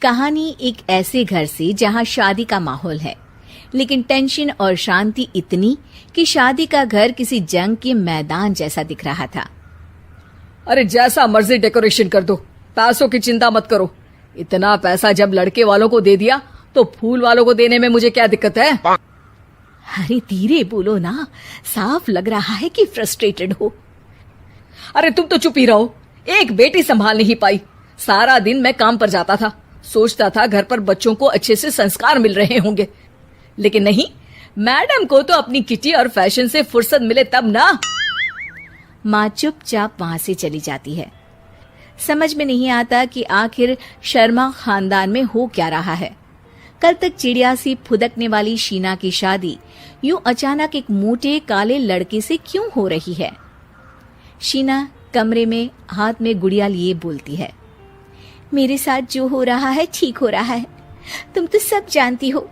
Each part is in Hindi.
कहानी एक ऐसे घर से जहां शादी का माहौल है, लेकिन टेंशन और शांति इतनी कि शादी का घर किसी जंग के मैदान जैसा दिख रहा था। अरे जैसा मर्जी डेकोरेशन कर दो, पैसों की चिंता मत करो। इतना पैसा जब लड़के वालों को दे दिया तो फूल वालों को देने में मुझे क्या दिक्कत है? अरे धीरे बोलो ना, साफ लग रहा है कि फ्रस्ट्रेटेड हो। अरे तुम तो चुप ही रहो। एक बेटी संभाल नहीं पाई। सारा दिन मैं काम पर जाता था, सोचता था घर पर बच्चों को अच्छे से संस्कार मिल रहे होंगे, लेकिन नहीं, मैडम को तो अपनी किटी और फैशन से फुर्सत मिले तब ना। माँ चुपचाप वहां से चली जाती है। समझ में नहीं आता कि आखिर शर्मा खानदान में हो क्या रहा है। कल तक चिड़िया सी फुदकने वाली शीना की शादी यूं अचानक एक मोटे काले लड़के से क्यों हो रही है? शीना कमरे में हाथ में गुड़िया लिए बोलती है, मेरे साथ जो हो रहा है ठीक हो रहा है। तुम तो सब जानती हो,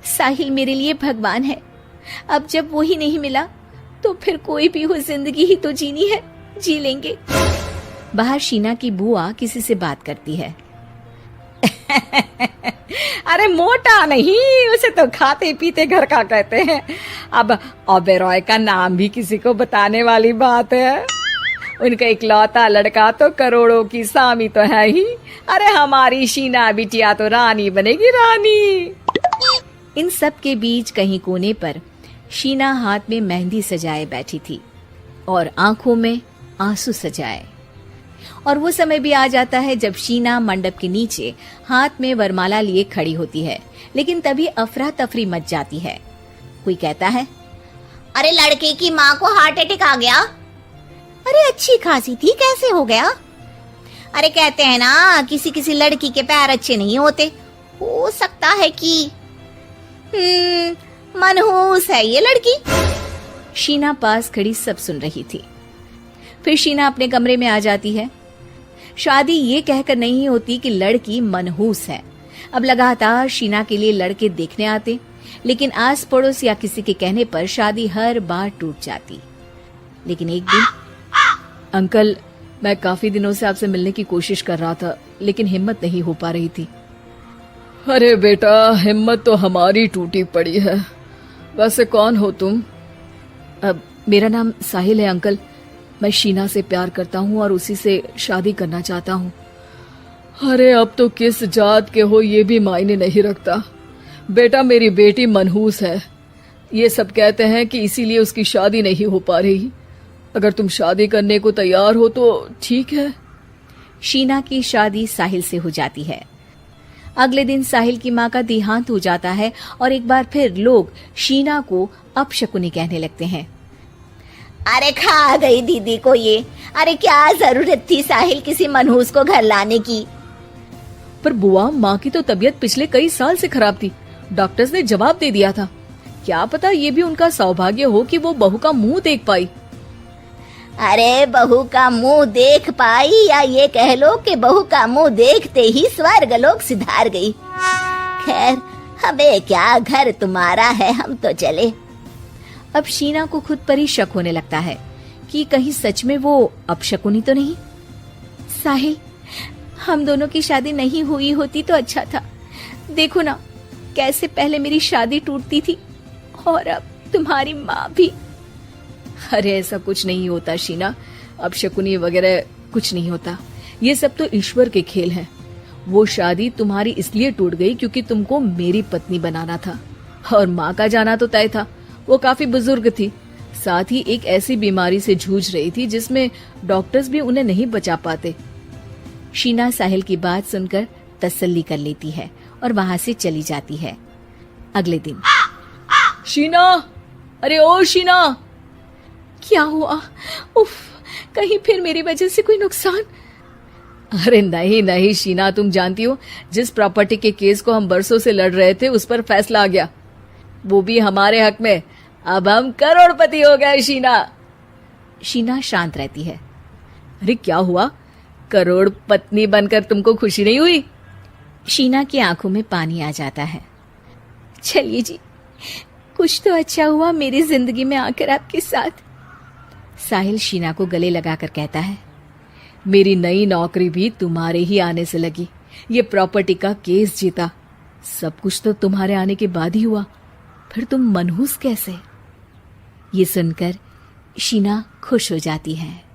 साहिल मेरे लिए भगवान है। अब जब वो ही नहीं मिला तो फिर कोई भी हो, जिंदगी ही तो जीनी है, जी लेंगे। बाहर शीना की बुआ किसी से बात करती है। अरे मोटा नहीं, उसे तो खाते पीते घर का कहते हैं। अब ओबेरॉय का नाम भी किसी को बताने वाली बात है। उनका इकलौता लड़का तो करोड़ों की सामी तो है ही। अरे हमारी शीना बिटिया तो रानी बनेगी, रानी। इन सब के बीच कहीं कोने पर शीना हाथ में मेहंदी सजाए बैठी थी और आंखों में आंसू सजाए। और वो समय भी आ जाता है जब शीना मंडप के नीचे हाथ में वरमाला लिए खड़ी होती है, लेकिन तभी अफरा तफरी मच जाती है। कोई कहता है, अरे लड़के की माँ को हार्ट अटैक आ गया। अरे अच्छी खासी थी, कैसे हो गया? अरे कहते हैं ना, किसी किसी लड़की के पैर अच्छे नहीं होते। हो सकता है कि मनहूस है ये लड़की। शीना पास खड़ी सब सुन रही थी। फिर शीना अपने कमरे में आ जाती है। शादी ये कहकर नहीं होती कि लड़की मनहूस है। अब लगातार शीना के लिए लड़के देखने आते, लेकिन आस पड़ोस या किसी के कहने पर शादी हर बार टूट जाती। लेकिन एक दिन, अंकल, मैं काफी दिनों से आपसे मिलने की कोशिश कर रहा था, लेकिन हिम्मत नहीं हो पा रही थी। अरे बेटा, हिम्मत तो हमारी टूटी पड़ी है। वैसे कौन हो तुम? अब मेरा नाम साहिल है अंकल। मैं शीना से प्यार करता हूँ और उसी से शादी करना चाहता हूँ। अरे अब तो किस जात के हो ये भी मायने नहीं रखता। बेटा, मेरी बेटी मनहूस है, ये सब कहते हैं कि इसीलिए उसकी शादी नहीं हो पा रही। अगर तुम शादी करने को तैयार हो तो ठीक है। शीना की शादी साहिल से हो जाती है। अगले दिन साहिल की माँ का देहांत हो जाता है और एक बार फिर लोग शीना को अपशकुनी कहने लगते हैं। अरे खा गई दीदी को ये। अरे क्या जरूरत थी साहिल किसी मनहूस को घर लाने की? पर बुआ, माँ की तो तबीयत पिछले कई साल से खराब थी। डॉक्टर्स ने जवाब दे दिया था। क्या पता ये भी उनका सौभाग्य हो कि वो बहू का मुंह देख पाई। अरे बहू का मुंह देख पाई, या ये कह लो कि बहू का मुंह देखते ही स्वर्ग लोक सिधार गई। खैर, हमें क्या, घर तुम्हारा है, हम तो चले। अब शीना को खुद पर ही शक होने लगता है कि कहीं सच में वो अपशकुनी तो नहीं। साहिल, हम दोनों की शादी नहीं हुई होती तो अच्छा था। देखो ना, कैसे पहले मेरी शादी टूटती थी और अब तुम्हारी माँ भी। अरे ऐसा कुछ नहीं होता शीना, अपशकुनी वगैरह कुछ नहीं होता। ये सब तो ईश्वर के खेल हैं। वो शादी तुम्हारी इसलिए टूट गई क्योंकि तुमको मेरी पत्नी बनाना था, और माँ का जाना तो तय था। वो काफी बुजुर्ग थी, साथ ही एक ऐसी बीमारी से जूझ रही थी जिसमें डॉक्टर्स भी उन्हें नहीं बचा पाते। शीना साहिल की बात सुनकर तसल्ली कर लेती है और वहां से चली जाती है। अगले दिन, शीना, अरे ओ शीना। क्या हुआ? उफ, कहीं फिर मेरी वजह से कोई नुकसान? अरे नहीं नहीं शीना, तुम जानती हो, जिस प्रॉपर्टी के केस को हम बरसों से लड़ रहे थे उस पर फैसला आ गया, वो भी हमारे हक में। अब हम करोड़पति हो गए शीना। शीना शांत रहती है। अरे क्या हुआ? करोड़ पत्नी बनकर तुमको खुशी नहीं हुई? शीना की आंखों में पानी आ जाता है। चलिए जी, कुछ तो अच्छा हुआ मेरी जिंदगी में आकर आपके साथ। साहिल शीना को गले लगाकर कहता है, मेरी नई नौकरी भी तुम्हारे ही आने से लगी, ये प्रॉपर्टी का केस जीता, सब कुछ तो तुम्हारे आने के बाद ही हुआ। फिर तुम मनहूस कैसे? ये सुनकर शीना खुश हो जाती है।